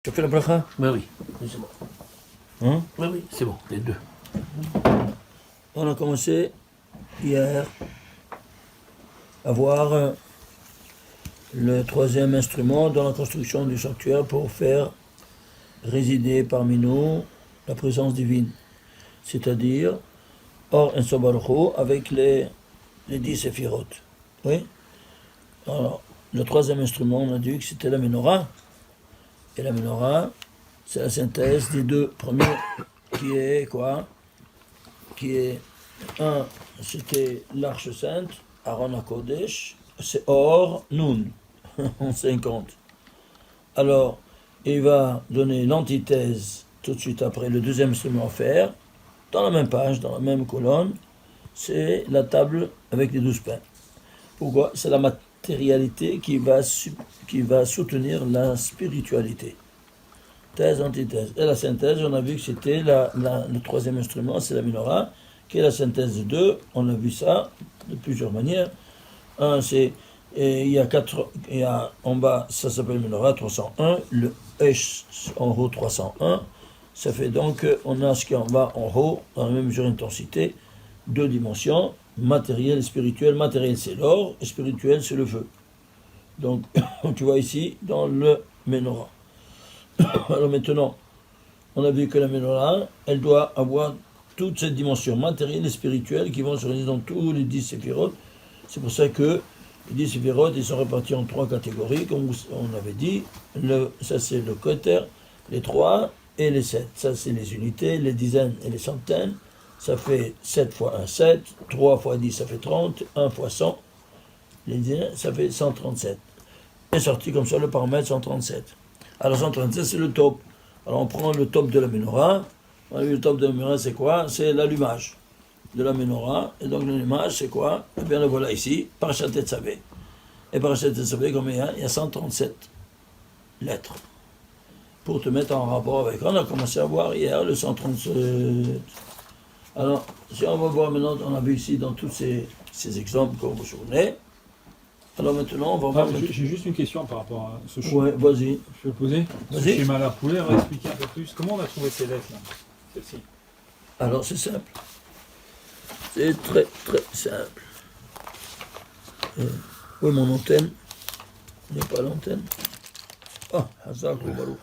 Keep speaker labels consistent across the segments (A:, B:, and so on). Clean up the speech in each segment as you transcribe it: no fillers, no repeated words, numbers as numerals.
A: Tu as fait la bracha?
B: Oui, c'est bon.
A: Hein?
B: Oui, c'est bon, les deux.
A: On a commencé hier à voir le troisième instrument dans la construction du sanctuaire pour faire résider parmi nous la présence divine, c'est-à-dire Or en Sobarucho avec les 10 séphirotes. Oui? Alors, le troisième instrument, on a dit que c'était la menorah. Et la menorah, c'est la synthèse des deux premiers, qui est quoi? Qui est, un, c'était l'Arche Sainte, Aaron HaKodesh, c'est Or, Nun, en 50. Alors, il va donner l'antithèse tout de suite après, le deuxième instrument à faire, dans la même page, dans la même colonne, c'est la table avec les 12 pains. Pourquoi? C'est la matérialité qui va soutenir la spiritualité. Thèse, antithèse. Et la synthèse, on a vu que c'était le troisième instrument, c'est la menorah, qui est la synthèse de deux. On a vu ça de plusieurs manières. Un, c'est, il y a en bas, ça s'appelle menorah 301, le Esh en haut 301. Ça fait donc, on a ce qui est en bas, en haut, dans la même mesure d'intensité, deux dimensions, matériel et spirituel. Matériel, c'est l'or, et spirituel, c'est le feu. Donc, tu vois ici, dans le menorah. Alors maintenant, on a vu que la menorah, elle doit avoir toutes ces dimensions matérielles et spirituelles qui vont se réaliser dans tous les 10 séphirotes. C'est pour ça que les 10 séphirotes, ils sont répartis en trois catégories, comme on avait dit. Ça, c'est le Keter, les 3 et les 7. Ça, c'est les unités, les dizaines et les centaines. Ça fait 7 fois 1, 7. 3 fois 10, ça fait 30. 1 fois 100, les dizaines, ça fait 137. Et sorti comme ça le paramètre 137. Alors 137, c'est le top. Alors on prend le top de la menorah. Le top de la menorah, c'est quoi? C'est l'allumage de la menorah. Et donc l'allumage, c'est quoi? Eh bien le voilà ici, Parashat Tetzavé. Et Parashat Tetzavé, combien? Il y a 137 lettres. Pour te mettre en rapport avec. On a commencé à voir hier le 137. Alors, si on va voir maintenant, on a vu ici dans tous ces exemples que vous vous souvenez. Alors maintenant, on va voir...
C: J'ai juste une question par rapport à ce schéma.
A: Ouais, vas-y.
C: Je peux le poser? Ce schéma-là, vous pouvez expliquer un peu plus? Comment on a trouvé ces lettres-là? Celle-ci.
A: Alors c'est simple. C'est très très simple. Oui, mon antenne n'est pas l'antenne. Ah, Hazak ou Baruch.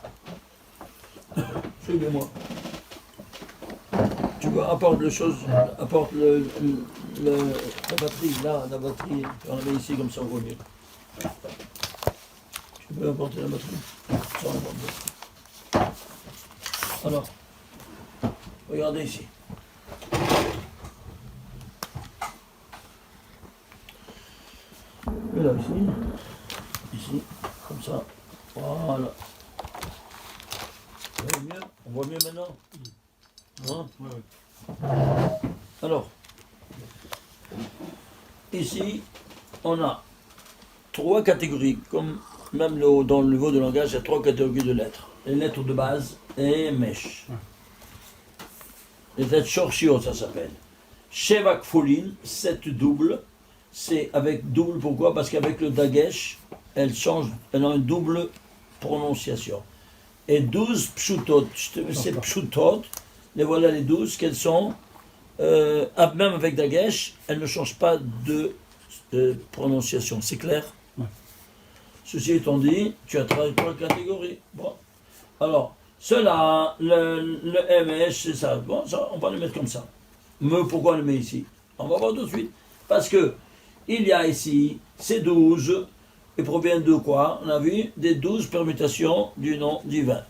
A: Suivez-moi. Tu vois, apporte la batterie, là, la batterie. On la met ici comme ça, on voit mieux. Tu peux apporter la batterie? Ça, on va voir. Alors, regardez ici. Et là, ici, comme ça. Voilà. On voit mieux maintenant? Hein?
C: Ouais.
A: Alors, ici, on a trois catégories, comme même dans le niveau de langage, il y a trois catégories de lettres. Les lettres de base et mèche.
C: Ouais.
A: Les lettres shorshio, ça s'appelle. Sheva Kfolin, 7 doubles. C'est avec double, pourquoi? Parce qu'avec le dagesh, elles ont une double prononciation. Et 12 pshutot, c'est pshutot, les voilà les 12 qu'elles sont, même avec dagesh, elles ne changent pas de prononciation, c'est clair?
C: Ouais.
A: Ceci étant dit, tu as trois catégories. Bon. Alors, cela, le MS, c'est ça. Bon, ça, on va le mettre comme ça. Mais pourquoi on le met ici? On va voir tout de suite. Parce que il y a ici ces 12, ils proviennent de quoi? On a vu des 12 permutations du nom divin.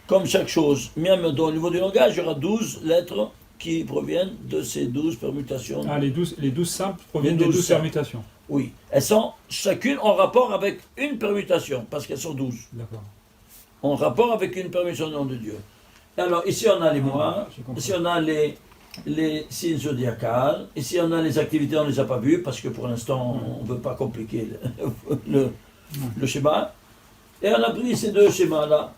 A: Comme chaque chose, même au niveau du langage, il y aura 12 lettres qui proviennent de ces 12 permutations.
C: Ah, les 12 simples proviennent des 12 permutations.
A: Oui, elles sont chacune en rapport avec une permutation, parce qu'elles sont 12.
C: D'accord.
A: En rapport avec une permutation du nom de Dieu. Alors ici on a les mois, ici on a les signes zodiacales, ici on a les activités, on ne les a pas vues, parce que pour l'instant on ne veut pas compliquer le schéma. Et on a pris ces deux schémas-là.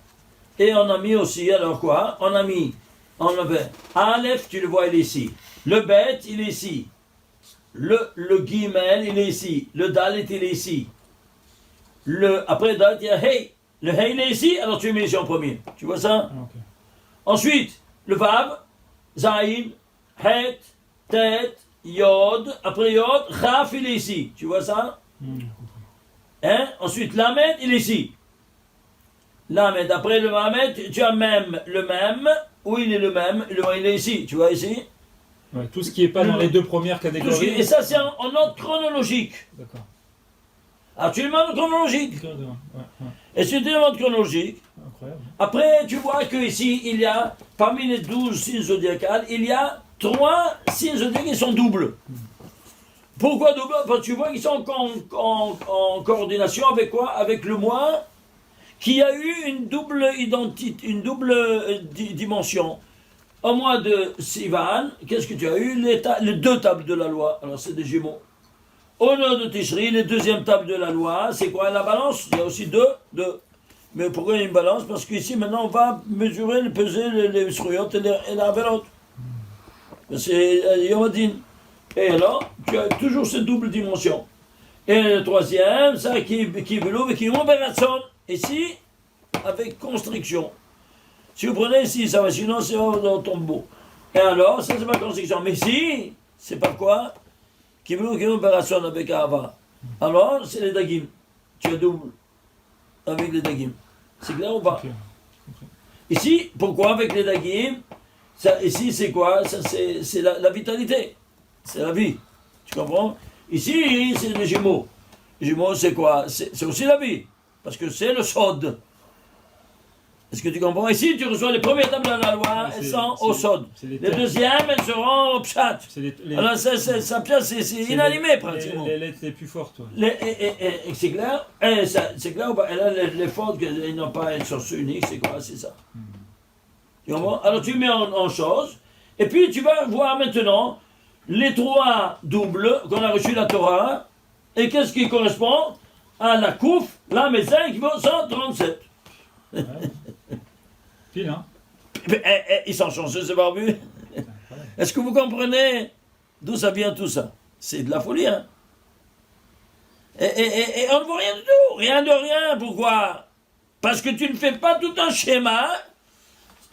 A: Et on a mis aussi, alors quoi? On avait Aleph, tu le vois, il est ici. Le Bet, il est ici. Le Gimel, il est ici. Le Dalet, il est ici. Après Dalet, il y a Hey. Le Hey, il est ici, alors tu mets ici en premier. Tu vois ça?
C: Ah, ok.
A: Ensuite, le Vav, Zain, Het, Tet, Yod. Après Yod, Chaf, il est ici. Tu vois ça? Hein? Ensuite, Lamed, il est ici. Lamed, après le Lamed, tu as même le même. Où il est le même? Il est ici. Tu vois ici?
C: Ouais, tout ce qui n'est pas dans les deux premières catégories.
A: Et ça, c'est en ordre chronologique.
C: D'accord.
A: Alors, tu le mets en ordre chronologique.
C: Ouais, ouais.
A: Et si tu le mets en ordre chronologique,
C: Incroyable.
A: après, tu vois qu'ici, il y a, parmi les 12 signes zodiacales, il y a 3 signes zodiacaux qui sont doubles. Pourquoi double? Parce que tu vois qu'ils sont en coordination avec quoi? Avec le mois qui a eu une double identité, une double dimension. Au mois de Sivan, qu'est-ce que tu as eu? Les 2 tables de la loi. Alors, c'est des Gémeaux. Au nom de Tishri, les 2e tables de la loi, c'est quoi? La balance. Il y a aussi 2. Mais pourquoi il y a une balance? Parce qu'ici, maintenant, on va mesurer, peser les srouillottes et la velote. C'est Yom Hadin. Et alors, tu as toujours cette double dimension. Et le 3e, ça qui est velours et qui est opération. Ici, avec constriction. Si vous prenez ici, ça va, sinon c'est dans le tombeau. Et alors, ça c'est pas constriction. Mais ici, c'est pas quoi? Qui veut une opération avec Ava. Alors, c'est les dagim. Tu as double avec les dagim. C'est clair ou pas?
C: Okay.
A: Ici, pourquoi avec les dagim? Ça, ici, c'est quoi? Ça, c'est la vitalité. C'est la vie. Tu comprends? Ici, c'est les Gémeaux. Les Gémeaux, c'est quoi? C'est aussi la vie. Parce que c'est le sod. Est-ce que tu comprends? Ici, tu reçois les premières tables de la loi, elles sont au sod. Les deuxièmes, elles seront au pshat. Alors, ça pshat, c'est inanimé, pratiquement.
C: Les lettres les plus fortes, ouais.
A: C'est clair? C'est clair ou pas? Et là, les fautes, elles n'ont pas une source unique, c'est quoi? C'est ça. Tu comprends? Alors, tu mets en chose, et puis tu vas voir maintenant les 3 doubles qu'on a reçus la Torah, et qu'est-ce qui correspond à la Kouf, la médecin qui vaut 137.
C: Ouais. Pile, hein?
A: Mais, ils sont chanceux, ce barbu. Est-ce que vous comprenez d'où ça vient tout ça? C'est de la folie, hein? Et on ne voit rien du tout, rien de rien. Pourquoi? Parce que tu ne fais pas tout un schéma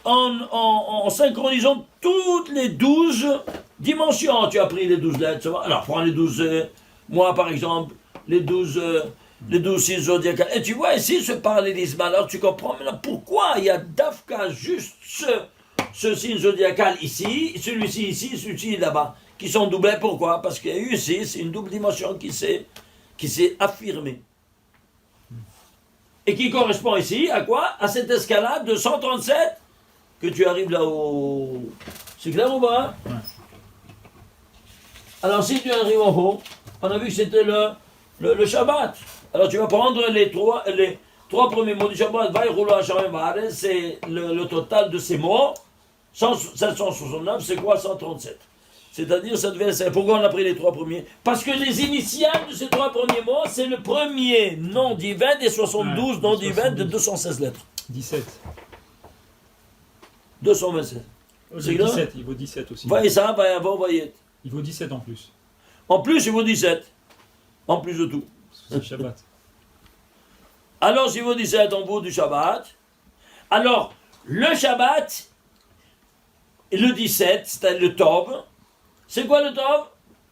A: en synchronisant toutes les 12 dimensions. Tu as pris les 12 lettres, ça va? Alors prends les 12 mois, par exemple, les 12 signes zodiacales. Et tu vois ici ce parallélisme. Alors tu comprends maintenant pourquoi il y a d'Afka juste ce signe zodiacal ici, celui-ci ici, celui-ci là-bas, qui sont doublés. Pourquoi? Parce qu'il y a eu ici, c'est une double dimension qui s'est affirmée. Et qui correspond ici à quoi? À cette escalade de 137 que tu arrives là-haut. C'est clair ou pas?
C: Ouais.
A: Alors si tu arrives en haut, on a vu que c'était le Shabbat. Alors tu vas prendre les trois premiers mots du Shabbat, c'est le total de ces mots. 769, c'est quoi 137? C'est-à-dire, ça devait être. Pourquoi on a pris les 3 premiers? Parce que les initiales de ces 3 premiers mots, c'est le premier nom divin des 72 noms divins de 216 lettres.
C: 17.
A: 227.
C: C'est 17, il vaut 17 aussi.
A: Voyez ça, voyez.
C: Il vaut 17 en plus.
A: En plus, il vaut 17. En plus de tout.
C: C'est Shabbat.
A: Alors, s'il vaut 17 en bout du Shabbat, alors, le Shabbat, le 17, c'est le Tov. C'est quoi le Tov?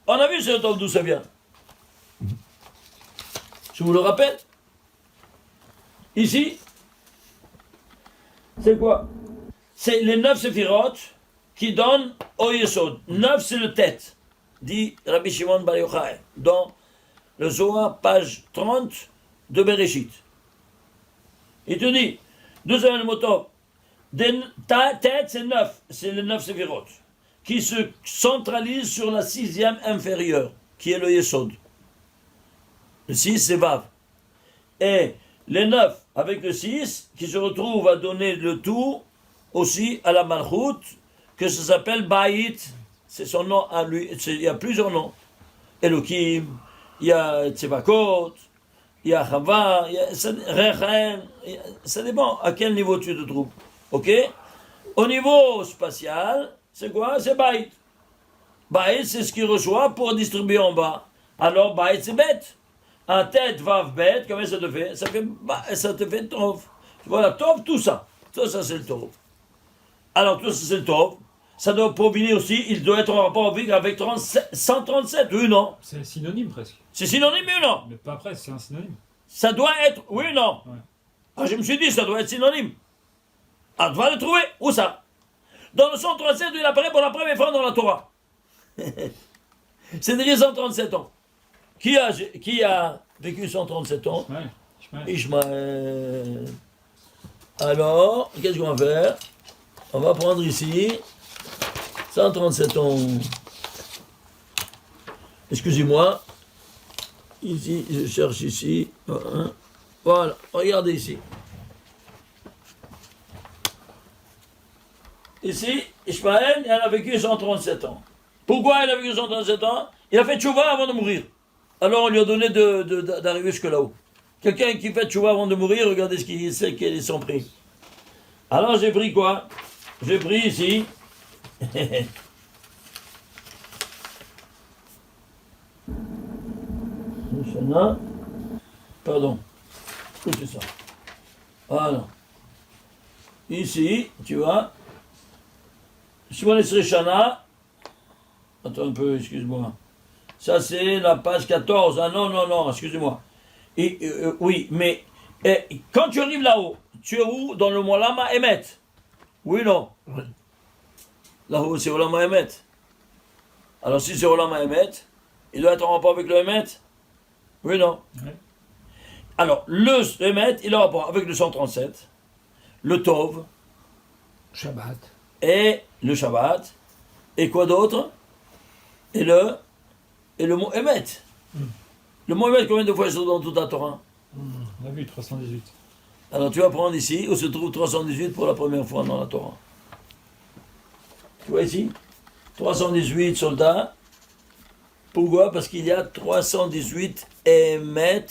A: On a vu ce Tov d'où ça vient. Je vous le rappelle. Ici, c'est quoi? C'est les 9 séphirotes qui donnent au Yesod. 9, c'est le tête, dit Rabbi Shimon Bar Yochai, dans le Zohar, page 30 de Bereshit. Il te dit, deuxième mot Tov, ta tête, c'est 9, c'est les 9 séphirotes, qui se centralisent sur la 6e inférieure, qui est le Yesod. Le 6, c'est Vav. Et les 9, avec le 6, qui se retrouvent à donner le tout aussi à la Malchut, que ça s'appelle Baït, c'est son nom à lui, il y a plusieurs noms. Elohim, il y a Tzevakot, il y a Chava, il y a Rechem, ça dépend à quel niveau tu te trouves. Ok? Au niveau spatial, c'est quoi? C'est Baït. Baït, c'est ce qu'il reçoit pour distribuer en bas. Alors Baït, c'est bête. un tête vav bet, comment ça te fait? Ça te fait tov. Voilà, tov, tout ça. Tout ça, c'est le tov. Alors, tout ça, c'est le tov. Ça doit provenir aussi, il doit être en rapport avec 137, oui ou non?
C: C'est synonyme presque.
A: C'est synonyme, oui ou non?
C: Mais pas presque, c'est un synonyme.
A: Ça doit être, oui ou non?
C: Ouais.
A: Ah, je me suis dit, ça doit être synonyme. Ah, tu vas le trouver. Où ça? Dans le 137, il apparaît pour la première fois dans la Torah. C'est déjà 137 ans. Qui a vécu 137 ans? Ishmaël. Alors, qu'est-ce qu'on va faire? On va prendre ici 137 ans. Excusez-moi. Ici, je cherche ici. Voilà, regardez ici. Ici, Ishmaël, elle a vécu 137 ans. Pourquoi elle a vécu 137 ans? Il a fait tchouva avant de mourir. Alors on lui a donné d'arriver jusque là-haut. Quelqu'un qui fait tchouva avant de mourir, regardez ce qu'il sait, quel est son prix. Alors j'ai pris quoi? J'ai pris ici. Pardon. Écoutez ça. Voilà. Ici, tu vois. Shimon Esrei Shana. Attends un peu, excuse-moi. Ça, c'est la page 14. Ah non, excusez-moi. Oui, mais quand tu arrives là-haut, tu es où? Dans le Molama Emet. Oui, non?
B: Oui.
A: Là-haut, c'est Olama Emet. Alors, si c'est Olama Emet, il doit être en rapport avec le Emet. Oui, non?
C: Oui.
A: Alors, le Emet, il est en rapport avec le 137, le Tov,
B: Shabbat.
A: et le Shabbat, et quoi d'autre? Et le mot Emet. Le mot Emet, combien de fois il se trouve dans toute la Torah?
C: On a vu 318.
A: Alors tu vas prendre ici, où se trouve 318 pour la première fois dans la Torah. Tu vois ici? 318 soldats. Pourquoi? Parce qu'il y a 318 Emet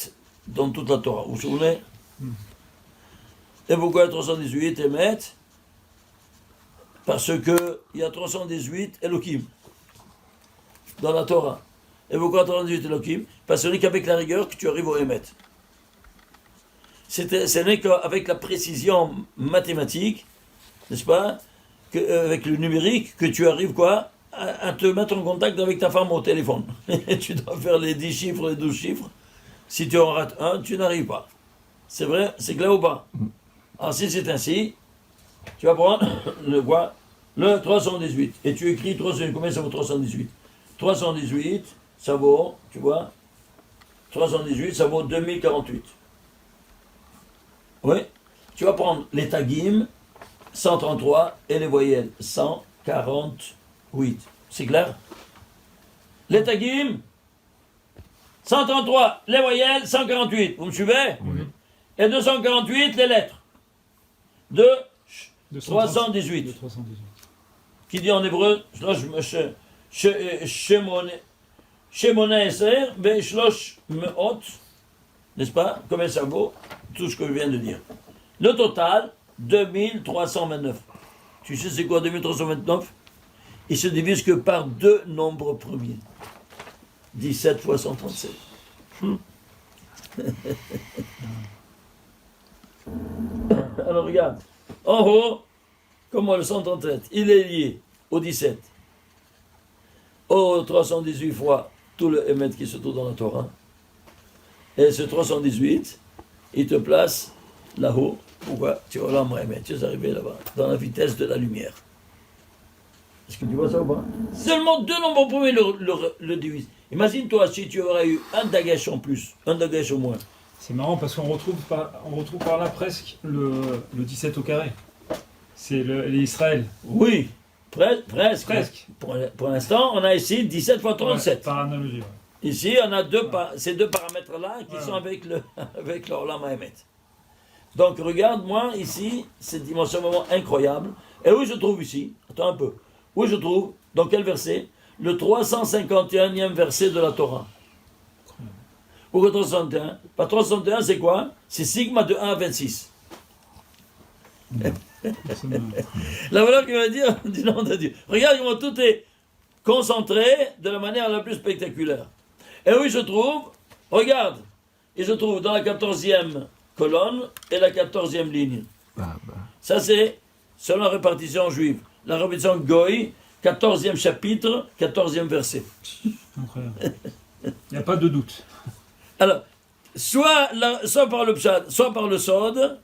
A: dans toute la Torah. Vous vous souvenez? Et pourquoi 318 Emet? Parce qu'il y a 318 Elohim dans la Torah. Et pourquoi 318 Elohim? Parce que ce n'est qu'avec la rigueur que tu arrives au Emet. Ce n'est qu'avec la précision mathématique, n'est-ce pas, avec le numérique, que tu arrives quoi à te mettre en contact avec ta femme au téléphone. Tu dois faire les 10 chiffres, les 12 chiffres. Si tu en rates un, tu n'arrives pas. C'est vrai? C'est clair ou pas? Alors si c'est ainsi, tu vas prendre le 318. Et tu écris 318. Combien ça vaut 318? 318, ça vaut, tu vois, 318, ça vaut 2048. Oui? Tu vas prendre les tagim, 133, et les voyelles, 148. C'est clair? Les tagim, 133, les voyelles, 148. Vous me suivez?
C: Oui.
A: Et 248, les lettres. De 318.
C: De 318.
A: Qui dit en hébreu, Shemona Eser, Shlosh Meot, n'est-ce pas? Combien ça vaut? Tout ce que je viens de dire. Le total, 2329. Tu sais c'est quoi 2329? Il se divise que par deux nombres premiers. 17 fois 137. Alors regarde, en haut, comme le 137, il est lié au 17, au 318 fois tout le Emet qui se trouve dans la Torah. Et ce 318, il te place là-haut. Pourquoi? Tu vois là, Emet, tu es arrivé là-bas, dans la vitesse de la lumière. Est-ce que tu vois ça ou pas? Seulement deux nombres premiers le divisent. Imagine-toi si tu aurais eu un dagesh en plus, un dagesh au moins.
C: C'est marrant parce qu'on retrouve par là presque le 17 au carré. C'est l'Israël.
A: Oui, presque. Pour l'instant, on a ici 17 fois 37.
C: Ouais, par analogie. Ouais.
A: Ici, on a ces deux paramètres-là qui sont avec le Olam Haemet. Donc, regarde-moi ici, cette dimension vraiment incroyable. Et où je trouve ici? Attends un peu. Où je trouve? Dans quel verset? Le 351e verset de la Torah. Pourquoi 361? Pas 361, c'est quoi? C'est sigma de 1 à 26. La valeur qui va dire du nom de Dieu. Regarde comment tout est concentré de la manière la plus spectaculaire. Et oui, je trouve, regarde, il se trouve dans la 14e colonne et la 14e ligne.
B: bah.
A: Ça, c'est selon la répartition juive. La répartition Goy, 14e chapitre, 14e verset.
C: Incroyable. Il n'y a pas de doute.
A: Alors, soit par le pshat, soit par le sod,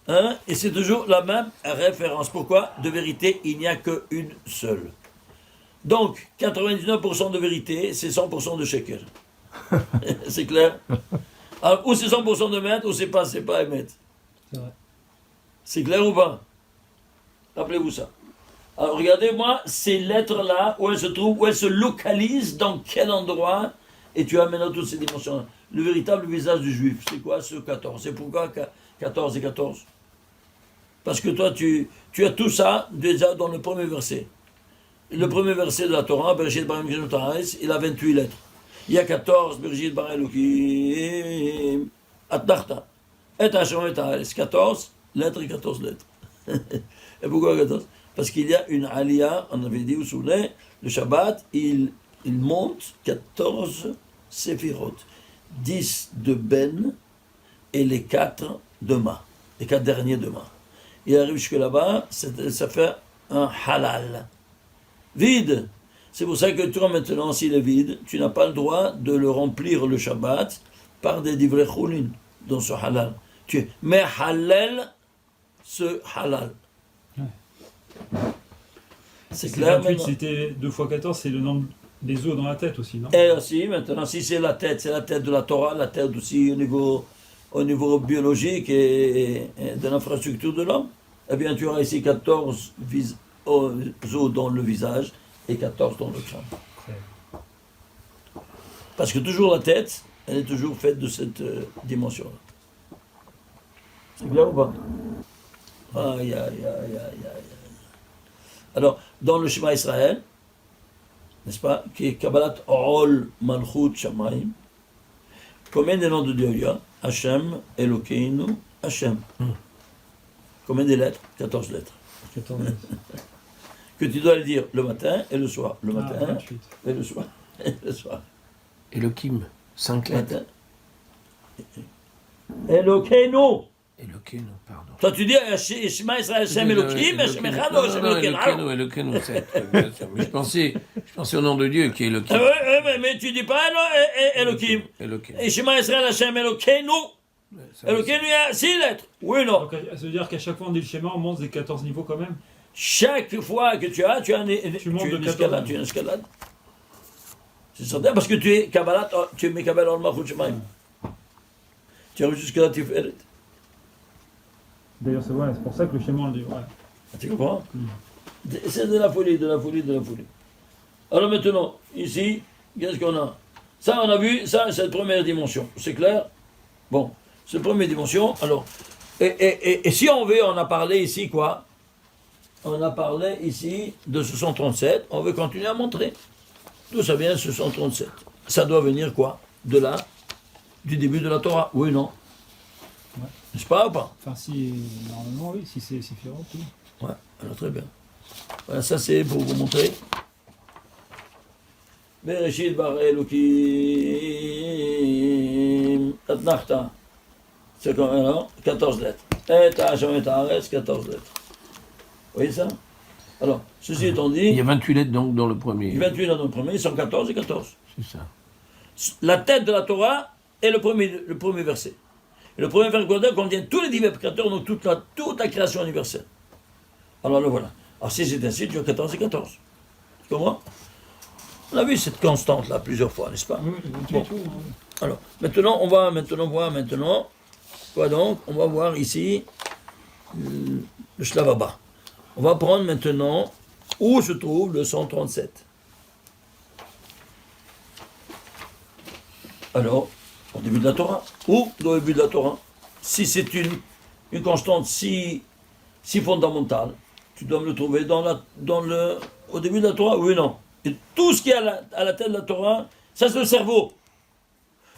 A: hein, et c'est toujours la même référence. Pourquoi? De vérité, il n'y a qu'une seule. Donc, 99% de vérité, c'est 100% de sheker. C'est clair? Alors, ou c'est 100% de mètre, ou c'est pas émettre.
C: C'est vrai.
A: C'est clair ou pas? Rappelez-vous ça. Alors, regardez-moi ces lettres-là, où elles se trouvent, où elles se localisent, dans quel endroit, et tu as maintenant toutes ces dimensions-là. Le véritable visage du juif, c'est quoi ce 14? C'est pourquoi 14 et 14? Parce que toi, tu as tout ça déjà dans le premier verset. Le premier verset de la Torah, Bereshit bara Elokim et haaretz, il a 28 lettres. Il y a 14, Bereshit bara Elokim, Atnachta, et Hashem et haaretz. 14 lettres et 14 lettres. Et pourquoi 14? Parce qu'il y a une aliyah, on avait dit, vous vous souvenez, le Shabbat, il monte 14 séphirot. 10 de Ben et les 4 de Ma. Les 4 derniers de Ma. Il arrive jusque là-bas, ça fait un halal. Vide. C'est pour ça que toi maintenant, s'il est vide, tu n'as pas le droit de le remplir le Shabbat par des divrei choulin dans ce halal. Tu mets halal ce halal. C'est clair
C: 28,
A: maintenant.
C: c'était 2 fois 14, c'est le nombre des os dans la tête aussi, non?
A: Et aussi, maintenant, si c'est la tête de la Torah, la tête aussi au niveau biologique et de l'infrastructure de l'homme. Eh bien, tu auras ici 14 os dans le visage et 14 dans le crâne. Parce que toujours la tête, elle est toujours faite de cette dimension-là. C'est bien ou pas? Aïe, aïe, aïe, aïe, aïe. Alors, dans le Shema Israël, n'est-ce pas, qui est Kabbalat Ol Malchut Shamayim, combien de noms de Dieu il y a? Hashem, Elokeinu, Hashem. Combien de lettres? 14 lettres.
C: 14.
A: Que tu dois le dire le matin et le soir. Le matin
C: 28.
A: et le soir. Et le soir.
B: Elohim, 5 lettres.
A: Matin. Elokeinu.
B: Elohim, pardon.
A: Toi tu dis Shema Israël, Hashem Elohim, Hashem Echad ou Hashem Elokeinu.
B: Elohim, c'est bien sûr. Mais je pensais au nom de Dieu qui est Elohim.
A: Mais tu dis pas Elohim.
B: Elohim.
A: Et Shema Israël, Hashem Elokeinu. Elokeinu, il y a 6 lettres. Oui ou non?
C: Donc, ça veut dire qu'à chaque fois on dit le schéma, on monte des 14 niveaux quand même?
A: Chaque fois que tu as une escalade. C'est certain, parce que tu es Kabbalah, tu es Mekabel al Malchut Shamayim. Tu arrives jusque là, tu fais.
C: D'ailleurs, c'est pour ça que le schéma on le dit. Ouais.
A: Tu comprends? C'est de la folie. Alors maintenant, ici, qu'est-ce qu'on a? Ça, on a vu, ça, c'est la première dimension. C'est clair? Bon, c'est la première dimension. Alors, et si on veut, on a parlé ici quoi? On a parlé ici de ce 137, on veut continuer à montrer. D'où ça vient ce 137? Ça doit venir quoi? De là, du début de la Torah, oui ou non?
C: Ouais.
A: N'est-ce pas ou pas?
C: Enfin, si, normalement, oui, si c'est Séphirot, oui.
A: Ouais, alors très bien. Voilà, ça c'est pour vous montrer. Bereshit bara Elokim Atnachta. C'est comme alors 14 lettres. Et Hashem et haaretz, 14 lettres. Vous voyez ça? Alors, ceci étant dit,
B: Il y a 28 lettres donc dans le premier.
A: 28 dans le premier, ils sont 14 et 14.
B: C'est ça.
A: La tête de la Torah est le premier verset. Et le premier verset contient tous les divers créateurs, donc toute la création universelle. Alors le voilà. Alors si c'est ainsi, tu as 14 et 14. Tu comprends? On a vu cette constante-là plusieurs fois, n'est-ce pas?
C: Oui,
A: Bon.
C: tout.
A: Alors, maintenant, on va voir quoi donc? On va voir ici le Shlavaba. On va prendre maintenant où se trouve le 137. Alors, au début de la Torah. Où au début de la Torah? Si c'est une constante si fondamentale, tu dois me le trouver au début de la Torah, oui ou non? Et tout ce qui est à la tête de la Torah, ça c'est le cerveau.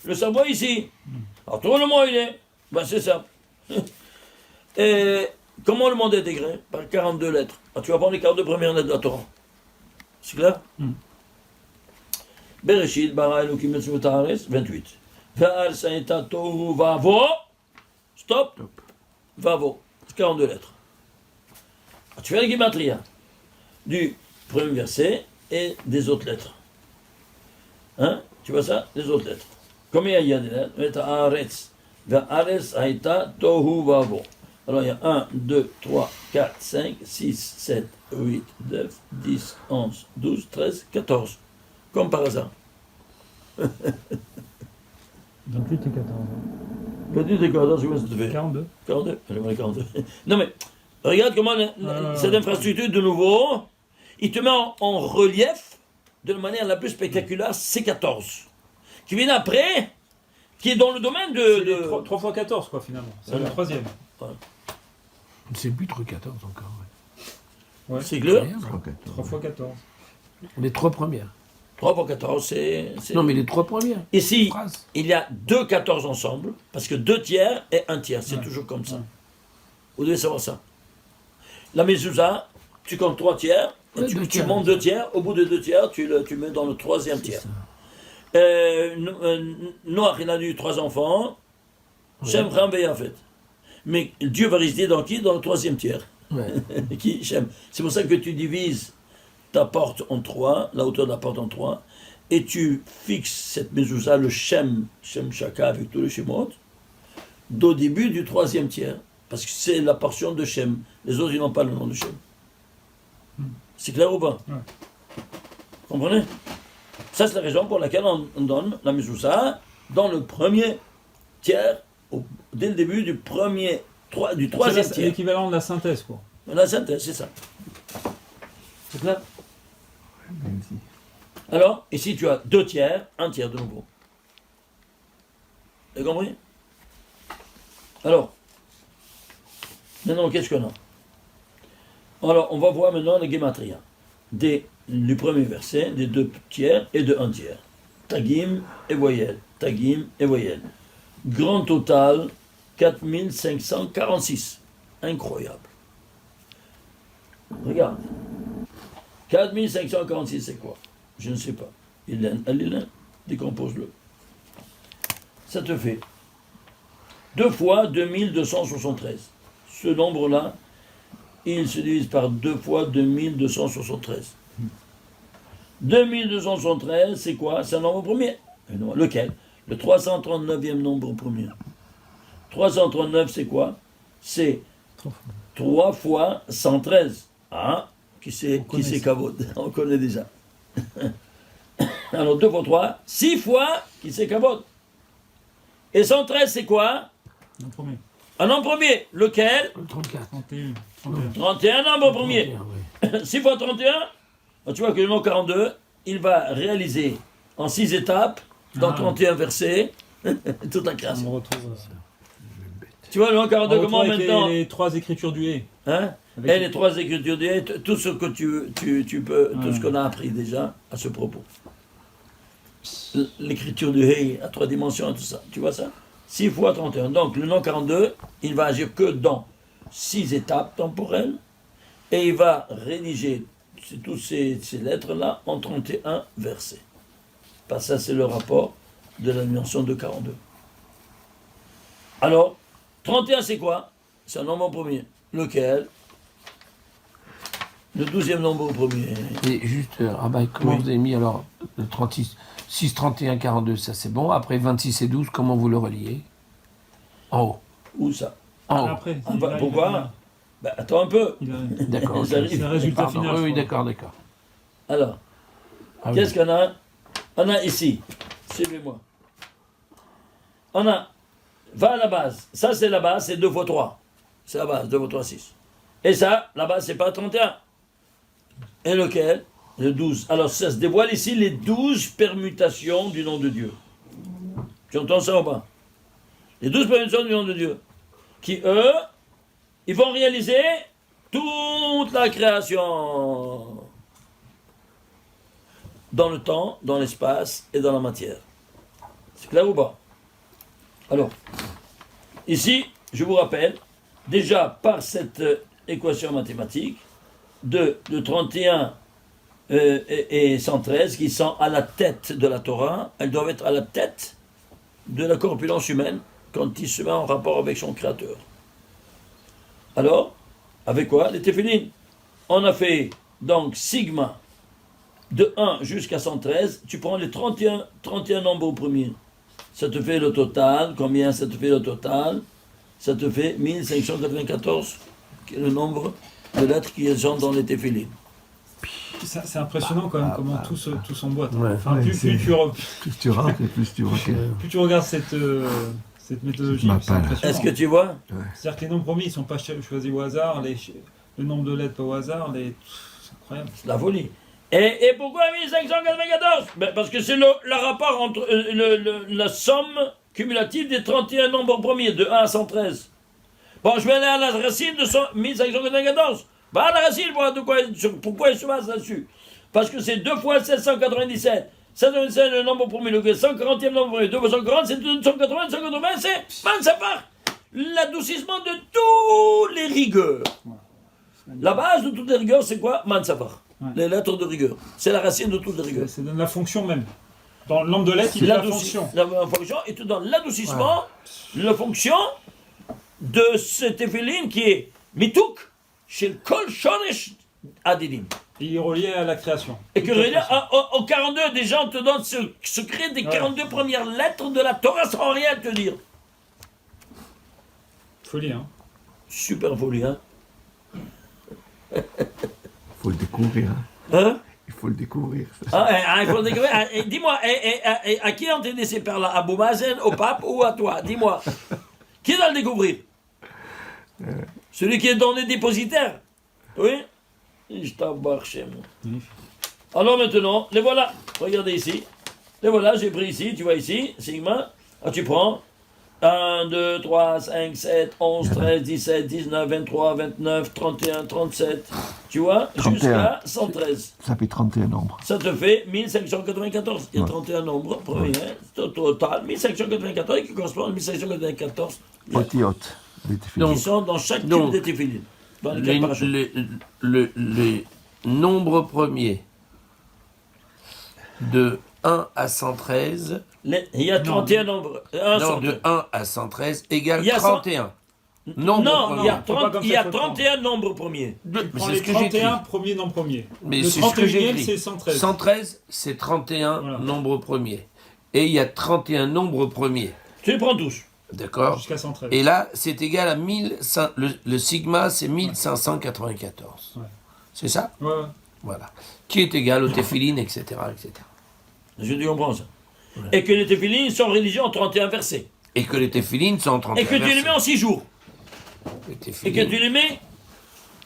A: Le cerveau ici. Alors tout le monde il est. Ben c'est ça. Et comment le monde est intégré? Par 42 lettres. Alors, tu vas prendre les 42 premières lettres de la Torah. C'est clair? Bereshit bara Elokim et haaretz, 28. Va'aretz hayta tohu vavo. Stop. Vavo. C'est 42 lettres. Tu fais la gematria du premier verset et des autres lettres. Hein? Tu vois ça? Les autres lettres. Combien il y a des lettres? Va'aretz. Va'aretz hayta tohu vavo. Alors il y a 1, 2, 3, 4, 5, 6, 7, 8, 9, 10, 11, 12, 13, 14. Comme par hasard.
C: 28 et 14.
A: Petit et 14, comment ça te fait?
C: 42.
A: 42. Allez, voilà, 42. Non mais, regarde comment cette infrastructure de nouveau, il te met en relief de la manière la plus spectaculaire, c'est 14. Qui vient après, qui est dans le domaine de...
C: 3 fois 14, quoi, finalement. C'est
A: Voilà.
C: le troisième.
B: C'est plus trop 14 encore. Ouais.
C: Ouais.
A: C'est clair?
C: 3 fois 14.
B: Les trois premières.
A: 3 pour 14, c'est...
B: Non, mais les trois premières.
A: Ici,
B: Phrases.
A: il y a 2 14 ensemble, parce que 2 tiers et 1 tiers, c'est
C: Ouais.
A: toujours comme ça.
C: Ouais.
A: Vous devez savoir ça. La mezouza, tu comptes 3 tiers, et
B: Ouais,
A: tu,
B: deux
A: tu
B: tiers.
A: montes 2 tiers, au bout de 2 tiers, tu mets dans le 3e tiers.
B: Ça.
A: Noach, il a eu 3 enfants,
B: Ouais.
A: Shem, Ham et Yafet. Mais Dieu va résider dans qui? Dans le 3e tiers.
B: Ouais.
A: Qui? Shem. C'est pour ça que tu divises ta porte en 3, la hauteur de la porte en 3, et tu fixes cette mezouza, le Shem Shaka avec tous les Shemot, au début du 3e tiers. Parce que c'est la portion de Shem. Les autres, ils n'ont pas le nom de Shem. C'est clair ou pas?
C: Ouais.
A: Comprenez? Ça, c'est la raison pour laquelle on donne la mezouza dans le 1er tiers, dès le début du 3e
C: C'est
A: tiers.
C: l'équivalent de la synthèse, quoi.
A: La synthèse, c'est ça. C'est clair? Alors, ici, tu as 2 tiers, 1 tiers de nouveau. Vous avez compris? Alors, maintenant, qu'est-ce qu'on a? Alors, on va voir maintenant la gematria. Du premier verset, des 2 tiers et de 1 tiers. Tagim et voyelle. Tagim et voyelle. Grand total, 4546. Incroyable. Regarde. 4546, c'est quoi? Je ne sais pas. Hélène, décompose-le. Ça te fait 2 fois 2273. Ce nombre-là, il se divise par 2 fois 2273. 2273, c'est quoi? C'est un nombre premier. Lequel? Le 339e nombre premier. 339, c'est quoi? C'est 3 fois 113. Ah, qui c'est Kavod? On connaît déjà. Alors 2 fois 3, 6 fois qui c'est Kavod. Et 113, c'est quoi?
C: Le premier.
A: Un nombre premier. Lequel?
B: 34.
C: 31.
A: 31 nombre premier.
B: 31, ouais.
A: 6 fois 31, tu vois que le nom 42, il va réaliser en 6 étapes, dans 31 versets, toute la
C: On
A: création.
C: retrouve
A: Tu vois le nom 42,
C: on
A: comment
C: retrouve avec
A: maintenant
C: les 3 écritures du Hé.
A: Hein?
C: Avec
A: Et les 3 écritures du tout ce que tu peux, tout ce qu'on a appris déjà à ce propos. L'écriture du Hé à 3 dimensions et tout ça. Tu vois ça? 6 fois 31. Donc le nom 42, il va agir que dans 6 étapes temporelles et il va rédiger toutes ces lettres-là en 31 versets. Parce que ça, c'est le rapport de la dimension de 42. Alors, 31, c'est quoi? C'est un nombre premier. Lequel? Le 12e nombre premier.
B: Et juste, Rabbi, comment
A: Oui.
B: vous avez mis alors le 36, 6, 31, 42, ça c'est bon. Après 26 et 12, comment vous le reliez? En haut.
A: Où ça?
B: En haut.
C: Après,
A: Ah, bah, pourquoi? Ben, attends un peu.
B: D'accord.
A: Ça arrive.
C: C'est un résultat
B: Pardon,
C: final.
B: oui,
C: je crois.
B: d'accord, d'accord.
A: Alors,
B: Ah oui.
A: qu'est-ce qu'on a? On a ici. Suivez-moi. On a. Va à la base. Ça, c'est la base, c'est 2 fois 3. C'est la base, 2 fois 3, 6. Et ça, la base, c'est pas 31. Et lequel? Le 12. Alors, ça se dévoile ici les 12 permutations du nom de Dieu. Tu entends ça ou pas? Les 12 permutations du nom de Dieu. Qui, eux, ils vont réaliser toute la création. Dans le temps, dans l'espace et dans la matière. C'est clair ou pas? Alors, ici, je vous rappelle, déjà par cette équation mathématique, de 31 et 113, qui sont à la tête de la Torah, elles doivent être à la tête de la corpulence humaine quand il se met en rapport avec son créateur. Alors, avec quoi? Les téphilines. On a fait donc sigma de 1 jusqu'à 113. Tu prends les 31 nombres premiers. Ça te fait le total. Combien ça te fait le total? Ça te fait 1594, qui est le nombre de lettres qui sont dans les téphilines.
C: C'est impressionnant quand même comment tout s'emboîte.
B: Ouais.
C: Enfin,
D: Ouais,
C: plus tu
D: Plus tu rates et plus tu recules.
C: plus tu regardes cette méthodologie,
D: Ma
C: c'est
D: palle.
C: impressionnant.
A: Est-ce que tu vois?
C: C'est-à-dire que les nombres premiers, ils ne sont pas choisis au hasard, le nombre de lettres pas au hasard, c'est incroyable.
A: C'est la folie. Et pourquoi 1594? Ben parce que c'est le rapport entre la somme cumulative des 31 nombres premiers, de 1 à 113. Bon, je vais aller à la racine de 1594. Va à la racine, voir pourquoi il se base là-dessus. Parce que c'est 2 fois 797. 797 le nombre premier, le 140e nombre premier. 2 fois 140, c'est 280, 180, c'est Mansafar. L'adoucissement de toutes les rigueurs. La base de toutes les rigueurs, c'est quoi? Mansafar.
C: Ouais.
A: Les lettres de rigueur. C'est la racine de toutes les rigueurs.
C: Ça donne la fonction même. Dans le nombre de lettres, il y a la fonction.
A: La fonction, et tu donnes l'adoucissement, la fonction de cette éphéline qui est mitouk chez le kol shoresh adilim.
C: Et il est relié à la création.
A: Et que au 42, des gens te donnent ce secret des 42 premières lettres de la Torah sans rien te dire.
C: Folie, hein.
A: Super folie, hein?
D: Faut le découvrir.
A: Hein?
D: Il faut le découvrir.
A: Il faut le découvrir. Dis-moi, à qui ont été ces perles-là? À Abou Mazen, au pape ou à toi? Dis-moi. Qui doit le découvrir? Celui qui est dans les dépositaires. Oui? Je t'embarque chez moi.
C: Magnifique.
A: Alors maintenant, les voilà. Regardez ici. Les voilà, j'ai pris ici, tu vois ici, sigma. Ah, tu prends 1, 2, 3, 5, 7, 11, 13, 17, 19, 23, 29, 31, 37. Tu vois,
D: 31.
A: jusqu'à 113.
D: Ça fait 31 nombres.
A: Ça te fait 1594. Il y a
D: Ouais.
A: 31 nombres premiers. Au total, 1594 qui correspond à 1594
D: Otiot. Les téphilines.
A: qui sont dans chacune
B: donc,
A: des téphilines. Dans les
B: Les,
A: quatre parachutes.
B: les nombres premiers de 1 à 113,
A: Il y a 31 nombres.
B: non, de 1 à 113 égale
A: Il y a
B: 31. Nombre
A: Non,
B: premier.
A: il y a,
C: faut pas comme
A: il y
C: ça,
A: a
C: faut le
A: 31 nombres premiers.
B: Mais
C: Tu prends
B: c'est
C: les
B: ce que j'ai écrit.
C: 31 premiers non premiers.
B: Mais
C: Le
B: c'est ce que j'ai
C: 31e,
B: écrit.
C: c'est 113.
B: 113, c'est 31
C: Voilà.
B: nombres premiers. Et il y a 31 nombres premiers.
A: Tu les prends tous.
B: D'accord?
C: Jusqu'à 113.
B: Et là, c'est égal à 1500. Le sigma, c'est 1594.
C: Ouais.
B: C'est ça?
C: Ouais, ouais.
B: Voilà. Qui est égal au téphilines, etc., etc.
A: Je te comprends ça. Et que les téphilines sont rédigés en 31 versets.
B: Et que les téphilines sont en 31
A: Et que tu les mets en 6 jours.
B: Les
A: Et
B: téphilines,
A: que tu les mets.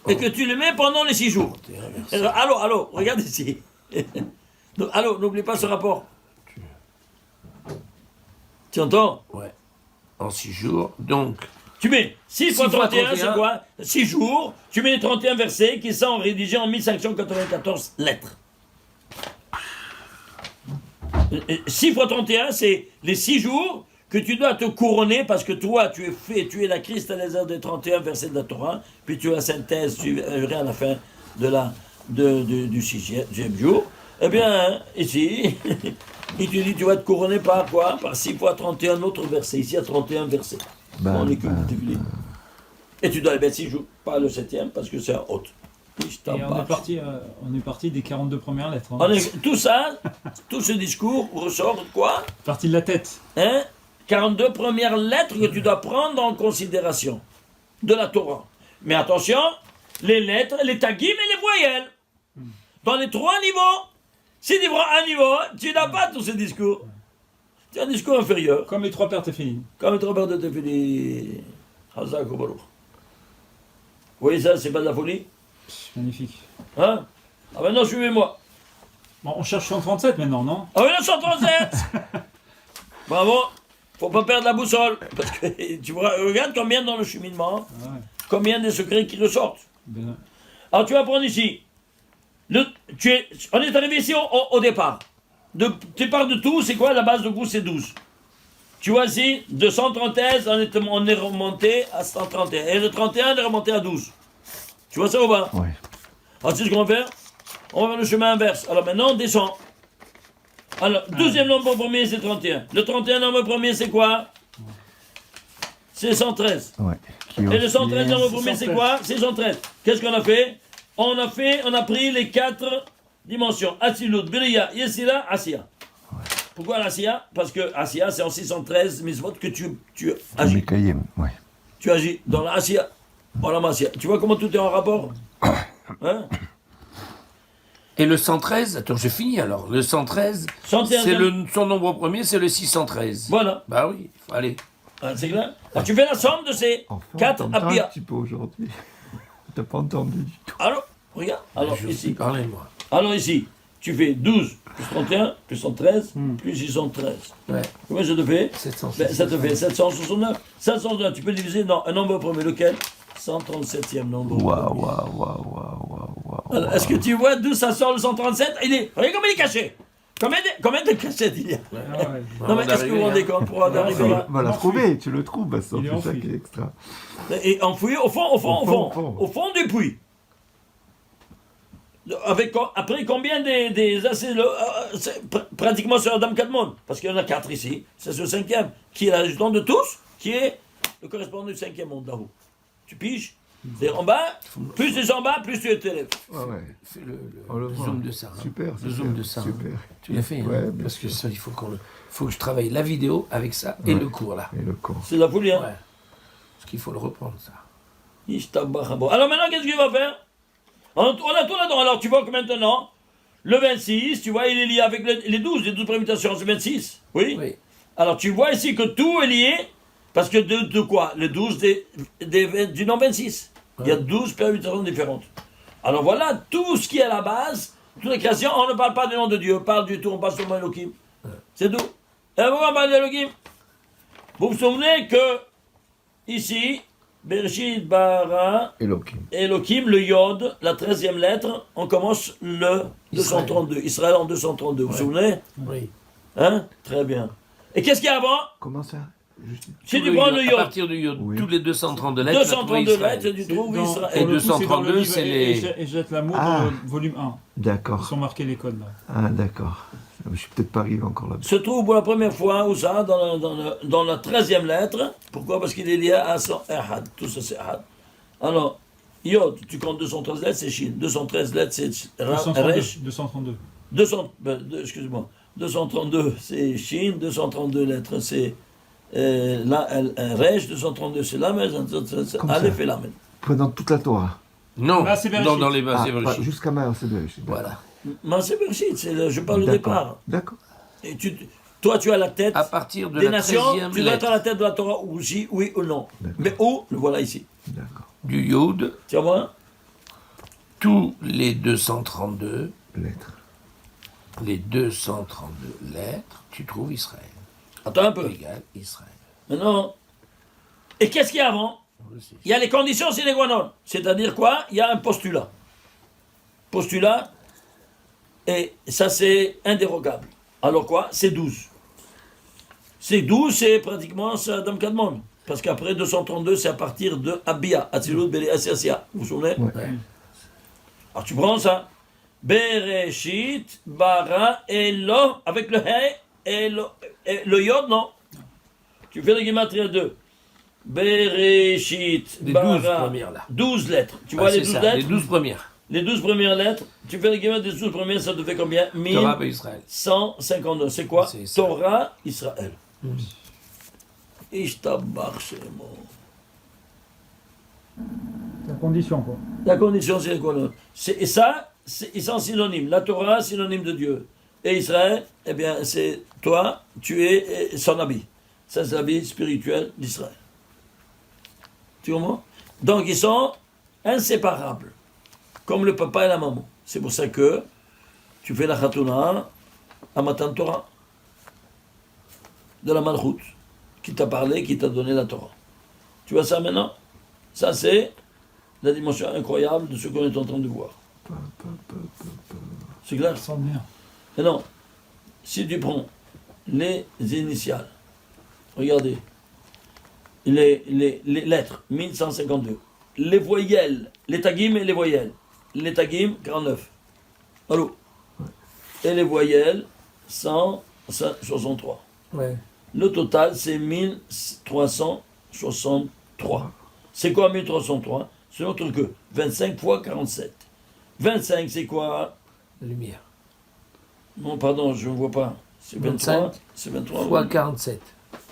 A: Et que tu les mets pendant les 6 jours.
B: 31 versets.
A: Allô, regarde ici. Donc, allô, n'oublie pas ce rapport. Tu entends?
B: Ouais. En 6 jours. Donc,
A: Tu mets 6 fois
B: 6 fois
A: 31,
B: 31,
A: c'est quoi? 6 jours, tu mets les 31 versets qui sont rédigés en 1594 lettres. 6 fois 31, c'est les 6 jours que tu dois te couronner parce que toi, tu es la cristallisation des 31 versets de la Torah, puis tu as la synthèse, tu verras à la fin du 6e jour. Eh bien, ici, il te dit, tu vas te couronner par quoi? Par 6 fois 31 autres versets. Ici, il y a 31 versets. On est et tu dois les mettre 6 jours, pas le 7e, parce que c'est en haute.
C: Et on est parti des 42 premières lettres. Hein.
A: Tout ça, tout ce discours ressort de quoi?
C: Parti de la tête.
A: Hein? 42 premières lettres que tu dois prendre en considération de la Torah. Mais attention, les lettres, les tagim et les voyelles. Dans les 3 niveaux. Si tu prends un niveau, tu n'as pas tous ces discours. Tu as un discours inférieur.
C: Comme les 3 pères téphilines.
A: Comme le Robert de Tefili. Hazak ou Baruch. Vous voyez ça, c'est pas de la folie?
C: Magnifique.
A: Hein? Ah maintenant, suivez-moi.
C: Bon, on cherche 137 maintenant, non?
A: Ah 1937. Bravo. Faut pas perdre la boussole. Parce que tu vois, regarde combien dans le cheminement,
C: Ah ouais.
A: combien de secrets qui ressortent.
C: Ben,
A: Alors tu vas prendre ici. On est arrivé ici au départ. Tu pars de tout, c'est quoi la base de goût? C'est 12. Tu vois ici, de 131, on est remonté à 131. Et de 31, on est remonté à 12. Tu vois ça ou pas?
D: Ouais.
A: Alors tu sais ce qu'on va faire? On va faire le chemin inverse. Alors maintenant, on descend. Alors, deuxième nombre premier, c'est 31. Le 31 nombre premier, c'est quoi? C'est 113.
D: Ouais. Qui
A: Et le 113
D: aussi-
A: nombre premier, c'est quoi? C'est 113. Qu'est-ce qu'on a fait? On a pris les 4 dimensions. Atzilut, Beriya, Yesira, Asiya. Pourquoi l'Asiya? Parce que Asiya, c'est en 613 mitzvot que tu agis.
D: Mekayem, ouais.
A: Tu agis dans la Asiya. Voilà, Asiya. Tu vois comment tout est en rapport? Hein?
B: Et le 113, attends, je finis alors. Le 113,
A: 113,
B: c'est son nombre premier, c'est le 613.
A: Voilà.
B: Bah oui, allez.
A: Ah, c'est clair? Alors, tu fais la somme de ces
D: Enfin,
A: 4
D: t'entends un
A: Abia.
D: petit peu aujourd'hui. T'as pas entendu du tout.
A: Alors, regarde. Alors,
B: je
A: ici.
B: parler, moi.
A: Alors, ici, tu fais 12 plus 31 plus 113 plus 613.
B: Ouais.
A: Combien ça te fait?
B: 706.
A: Ben, ça te fait 769. 769, tu peux le diviser dans un nombre premier, lequel? 137e nombre.
D: Waouh.
A: Alors, est-ce que tu vois d'où ça sort le 137? Regarde comme il est caché. Combien de cachettes il y a?
C: Ah ouais.
A: Non, mais est-ce que vous vous rendez compte pour en arriver là?
D: On va la trouver, tu le trouves, Basson,
C: Il est
D: c'est ça
C: enfoui.
D: qui est extra.
A: Et enfoui au fond. Au fond du puits. Après combien c'est pratiquement sur Adam Kadmon, parce qu'il y en a 4 ici, c'est ce 5e, qui est l'adjudant de tous, qui est le correspondant du 5e monde d'en haut. Tu piges? C'est en bas, plus tu es en bas, plus tu es élève.
D: Ouais.
B: Fais
D: On le voit.
B: zoom de ça. hein.
D: Super,
B: Le zoom de ça. hein.
D: Super.
B: Tu l'as fait, hein,
D: Ouais, bien
B: parce que
D: sûr.
B: ça, il faut que je travaille la vidéo avec ça et
D: Ouais.
B: le cours là.
D: Et le corps.
A: C'est la folie, hein?
B: Ouais. Parce qu'il faut le reprendre ça.
A: Alors maintenant, qu'est-ce qu'il va faire? On a tout là-dedans. Alors tu vois que maintenant, le 26, tu vois, il est lié avec les 12 permutations, c'est 26. Oui?
B: Oui.
A: Alors tu vois ici que tout est lié, parce que de quoi? Le 12 du nom 26. Il y a 12 permutations différentes. Alors voilà, tout ce qui est à la base, toute la création, on ne parle pas du nom de Dieu, on parle du tout, on parle seulement Elohim. C'est tout. Et pourquoi on parle d'Elohim? Vous vous souvenez que, ici, Bereshit bara Elohim, le Yod, la 13e lettre, on commence le 232. Israël en 232, vous vous souvenez?
B: Oui.
A: Hein? Très bien. Et qu'est-ce qu'il y a avant?
D: Comment ça? Juste-
A: Si tu prends le
B: À
A: Yod,
B: partir du Yod,
D: Oui.
B: tous les 232 lettres.
A: 232
B: Israël.
A: lettres, tu trouves
C: Dans-
A: Israël.
B: Et
C: pour le coup, c'est dans le
B: 232,
C: livre
B: c'est les-
C: Et jette l'amour,
D: Ah.
C: volume 1. Ils
D: D'accord.
C: sont marqués les codes là.
D: Ah, d'accord. Je suis peut-être pas arrivé encore là.
A: Se trouve pour la première fois, où ça? Dans la 13e lettre. Pourquoi? Parce qu'il est lié à son Ehad. Tout ça, c'est Ehad. Alors, Yod, tu comptes 213 lettres, c'est Shin. 213 lettres, c'est Resh.
C: 232.
A: 232, c'est Shin. 232 lettres, c'est Resh. 232, c'est Lamed.
D: Comme
A: Aleph
D: ça.
A: et Lamed.
D: Pendant toute la Torah.
B: Non,
C: Ah, c'est Bereshit.
B: dans les bases, c'est
D: pas
B: Bereshit.
D: jusqu'à Maaseh Bereshit.
B: Voilà.
A: C'est Bereshit, je parle au
D: D'accord.
A: départ.
D: D'accord.
A: Et toi, tu as la tête
B: À partir de
A: des
B: la
A: nations,
B: 13e
A: tu dois être
B: lettre
A: à la tête de la Torah, ou oui ou non.
D: D'accord.
A: Mais où? Le voilà ici.
D: D'accord.
B: du Yod,
A: Tiens, moi.
B: tous les 232
D: Lettre.
B: lettres, tu trouves Israël.
A: Attends un peu.
B: Égal Israël.
A: Maintenant. Et qu'est-ce qu'il y a avant? Il y a les conditions sine qua non. C'est-à-dire quoi? Il y a un postulat. Postulat, et ça c'est indérogable. Alors quoi? C'est 12. C'est 12, c'est pratiquement ça Adam Kadmon. Parce qu'après 232, c'est à partir de Abia, Atzilut, Beli, Asiasia. Vous vous souvenez?
D: Ouais.
A: Alors tu prends ça. Bereshit, bara, Elo, avec le He, et le Yod, non. Tu fais le Gematria 2. Bereshit,
B: Les 12
A: bara,
B: premières là.
A: 12 lettres. Tu
B: Ah,
A: vois les
B: c'est
A: 12
B: ça,
A: lettres?
B: les 12 premières.
A: Les 12 premières lettres. Tu fais le Gematria des 12 premières, ça te fait combien?
B: Torah Israël.
A: 1152. C'est quoi?
B: C'est Israël.
A: Torah, Israël. Ishtabach Shemo.
C: La condition quoi.
A: La condition, c'est quoi? Et ça, ils sont synonymes. La Torah, synonyme de Dieu. Et Israël, eh bien, c'est toi, tu es son habit. Ça, c'est l'habit spirituel d'Israël. Tu comprends? Donc, ils sont inséparables. Comme le papa et la maman. C'est pour ça que tu fais la Khatouna à Matan Torah. De la Malchut. Qui t'a parlé, qui t'a donné la Torah. Tu vois ça maintenant? Ça, c'est la dimension incroyable de ce qu'on est en train de voir. C'est clair?
C: Ça sent bien.
A: Et non, si tu prends les initiales, regardez, les lettres, 1152, les voyelles, les tagim et les voyelles. Les tagim, 49. Allô? Et les voyelles, 1163.
B: Ouais.
A: Le total, c'est 1363. C'est quoi 1363? C'est autre que 25 fois 47. 25, c'est quoi?
B: La lumière.
A: Non, pardon, je ne vois pas. C'est 23.
B: 25
A: C'est 23.
B: Fois
A: oui.
B: 47.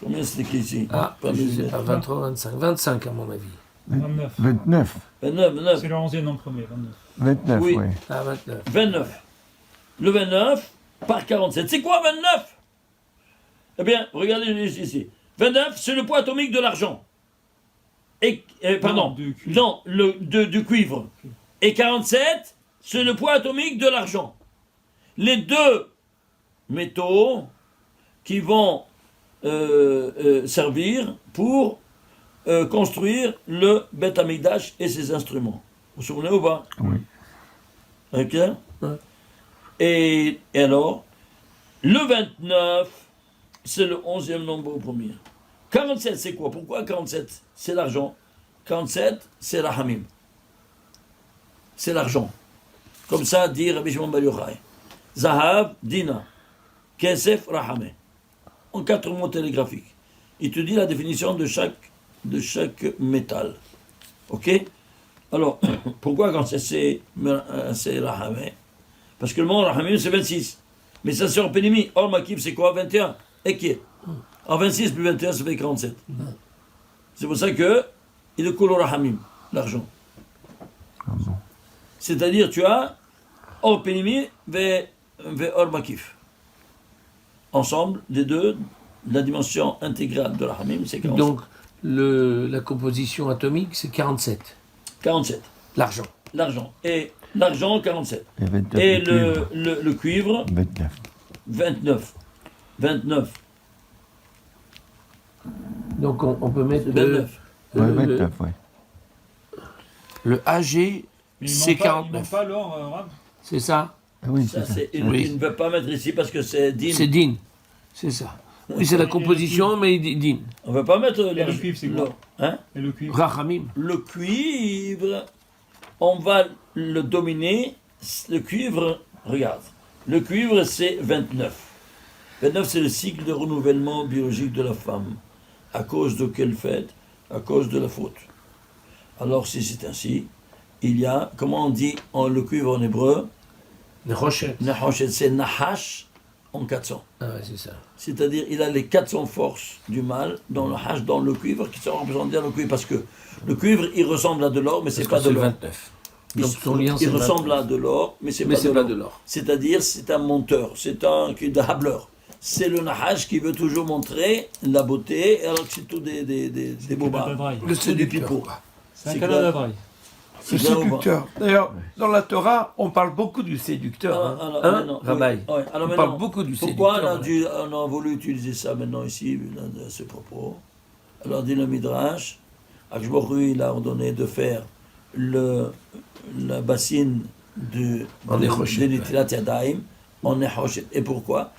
A: Combien c'est écrit ici?
B: Ah,
A: Pas
B: je
A: mes
B: sais
A: lunettes.
B: pas, 23, 25. 25 à mon avis.
C: 29.
D: 29.
A: 29, 29.
C: C'est le 11e en premier, 29.
D: 29,
A: Oui.
D: oui.
B: Ah, 29.
A: 29. Le 29 par 47. C'est quoi 29? Eh bien, regardez ici. 29, c'est le poids atomique de l'argent. Pardon,
C: Non, du cuivre.
A: non, du cuivre. Et 47, c'est le poids atomique de l'argent. Les deux métaux qui vont servir pour construire le Beth Amikdash et ses instruments. Vous vous souvenez ou pas?
D: Oui.
A: Ok?
B: Ouais.
A: Et alors, le 29, c'est le 11e nombre au premier. 47, c'est quoi? Pourquoi 47? C'est l'argent. 47, c'est Rahamim. C'est l'argent. Comme ça, dit Rabbi Shimon Bar Yochai. Zahav, Dina. Kesef, Rahameh. En 4 mots télégraphiques. Il te dit la définition de chaque métal. Ok? Alors, pourquoi quand c'est Rahameh? Parce que le mot Rahamim, c'est 26. Mais ça sort Pénimi. Or, Makif, c'est quoi? 21. Et qui est? En 26 plus 21, ça fait 47. C'est pour ça que il est couleur Rahamim, l'argent.
D: Ah bon.
A: C'est-à-dire, tu as Or Pénimi, ve Or Makif. Ensemble, les deux, la dimension intégrale de Rahamim, c'est 47.
B: Donc, la composition atomique, c'est 47.
A: 47.
B: L'argent.
A: L'argent. Et l'argent, 47.
D: Et 29.
A: Et
D: cuivre.
A: le cuivre,
D: 29.
A: 29. 29.
B: Donc, on peut mettre
A: 29.
D: Ouais,
B: le,
D: 29, oui.
B: le AG,
C: Mais
B: c'est
C: il manque
B: 49.
C: pas l'or, Rav.
B: C'est ça?
D: Oui,
A: Ça,
D: c'est ça.
A: il
B: Oui.
A: ne veut pas mettre ici parce que c'est din.
B: C'est DIN. C'est ça. Oui, c'est la composition, mais DIN.
A: On ne veut pas mettre
C: le cuivre, c'est quoi?
A: Hein?
C: Et le cuivre.
B: Rachamim.
A: Le cuivre, on va le dominer. Le cuivre, regarde. Le cuivre, c'est 29. 29, c'est le cycle de renouvellement biologique de la femme. À cause de quel fait? À cause de la faute. Alors, si c'est ainsi, il y a, comment on dit le cuivre en hébreu?
B: Les rochettes.
A: Nahoshet, c'est Nahash en 400.
B: Ah ouais, c'est ça.
A: C'est-à-dire, il a les 400 forces du mal dans le hash, dans le cuivre, qui sont représentées dans le cuivre. Parce que le cuivre, il ressemble à de l'or, mais c'est
B: Parce
A: pas
B: que
A: de
B: c'est
A: l'or.
B: 29. Donc son lien, c'est
A: Il ressemble
B: 29.
A: à de l'or, mais c'est
B: Mais
A: pas,
B: c'est
A: de
B: pas
A: l'or.
B: de l'or.
A: C'est-à-dire, c'est un monteur, c'est un hableur. C'est le nahash qui veut toujours montrer la beauté, alors que c'est tout des bobards.
C: Canada Dry.
B: Le
A: C'est du
B: séducteur,
A: pipeau.
B: quoi.
C: C'est un
A: C'est
C: Canada
A: clair.
C: Dry.
A: C'est
B: Le
A: clair ou pas?
B: séducteur. D'ailleurs, dans la Torah, on parle beaucoup du séducteur.
A: Alors,
B: Hein,
A: maintenant,
B: Rabbi?
A: oui. Ouais, alors
B: On
A: maintenant,
B: parle beaucoup du
A: pourquoi
B: séducteur.
A: on a voulu utiliser ça maintenant ici, à ce propos? Alors, dit le Midrash, Akshbaruch Hu, il a ordonné de faire la bassine de Netilat Yadayim en Nehoshet. Et pourquoi?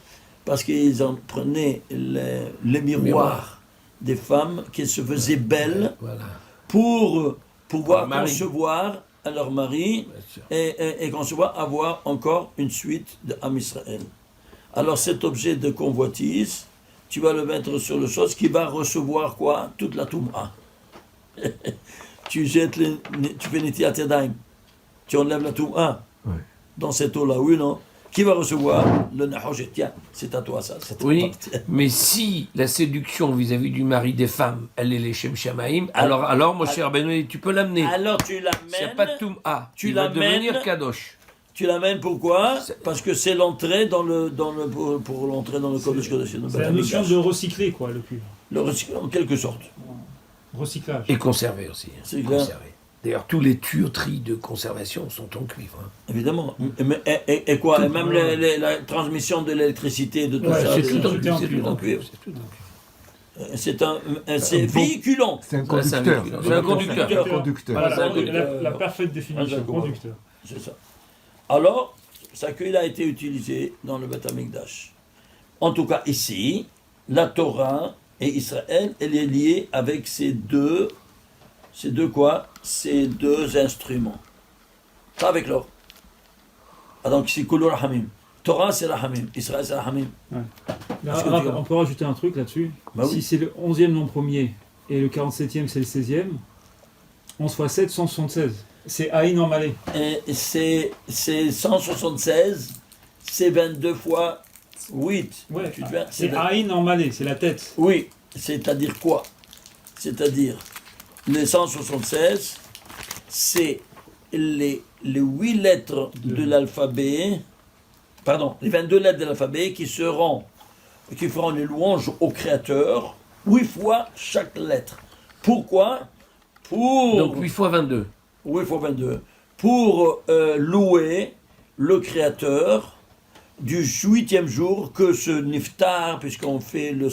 A: Parce qu'ils en prenaient les miroirs des femmes qui se faisaient belles
B: Voilà.
A: pour pouvoir
B: Leur mari.
A: concevoir à leur mari
B: Bien sûr.
A: et concevoir avoir encore une suite de Am Israël. Alors cet objet de convoitise, tu vas le mettre sur le chose qui va recevoir quoi? Toute la Touma. Tu jettes tu fais Netilat Yadayim, tu enlèves la Touma
D: Ouais.
A: dans cette eau-là, oui, non? Qui va recevoir le Nahoshet? Tiens, c'est à toi ça. c'est à
B: Oui,
A: toi.
B: mais si la séduction vis-à-vis du mari des femmes, elle est les Shem Shamaïm, alors mon cher Benoît, tu peux l'amener.
A: Alors tu
B: S'il n'y a
A: l'amènes.
B: pas de Toum'a,
A: tu
B: il va
A: l'amènes-
B: devenir Kadosh.
A: Tu l'amènes pourquoi?
B: C'est-
A: Parce que c'est l'entrée pour l'entrée dans le Kodesh Kodashim.
C: C'est la notion de recycler, quoi, le cuivre.
A: Le recycler en quelque sorte.
C: Recyclage.
B: Et conserver aussi. hein,
A: C'est clair.
B: conserver. D'ailleurs, tous les tuyauteries de conservation sont en cuivre. hein.
A: Évidemment. Et quoi? Et même la transmission de l'électricité, de tout
B: Ouais,
A: ça.
B: c'est
A: de-
B: tout en
C: tout est
B: cuivre.
C: en
B: C'est
C: cuivre.
B: tout en cuivre. c'est tout en cuivre.
A: C'est véhiculant.
D: C'est un
B: Ouais, c'est un
D: conducteur.
B: véhicule. C'est un conducteur.
D: Un conducteur.
C: Voilà,
A: c'est un
C: la
A: conducteur.
C: parfaite définition,
A: D'accord.
C: conducteur.
A: C'est ça. Alors, ça qu'il a été utilisé dans le Beth Amikdash. En tout cas, ici, la Torah et Israël, elle est liée avec ces deux quoi? Ces deux instruments. Pas avec l'or. Ah, donc c'est Kulur Hamim. Torah, c'est Rahamim. Israël, c'est Rahamim.
C: Là,
A: Qu'est-ce que
C: Rav,
A: tu veux?
C: on peut rajouter un truc là-dessus.
A: Bah oui.
C: Si c'est le 11e nom premier et le 47e c'est le 16e, 11 fois 7, 176. C'est Aïn en malais.
A: Et c'est 176, c'est 22 fois 8.
C: Ouais,
A: Tu te vois,
C: c'est Aïn en malais, c'est la tête.
A: Oui, c'est-à-dire quoi? C'est-à-dire, les 176, c'est les 8 lettres de l'alphabet, pardon, les 22 lettres de l'alphabet qui feront les louanges au Créateur, 8 fois chaque lettre. Pourquoi?
B: Donc 8 fois 22.
A: 8 fois 22. Pour louer le Créateur du 8e jour que ce Niftar, puisqu'on fait le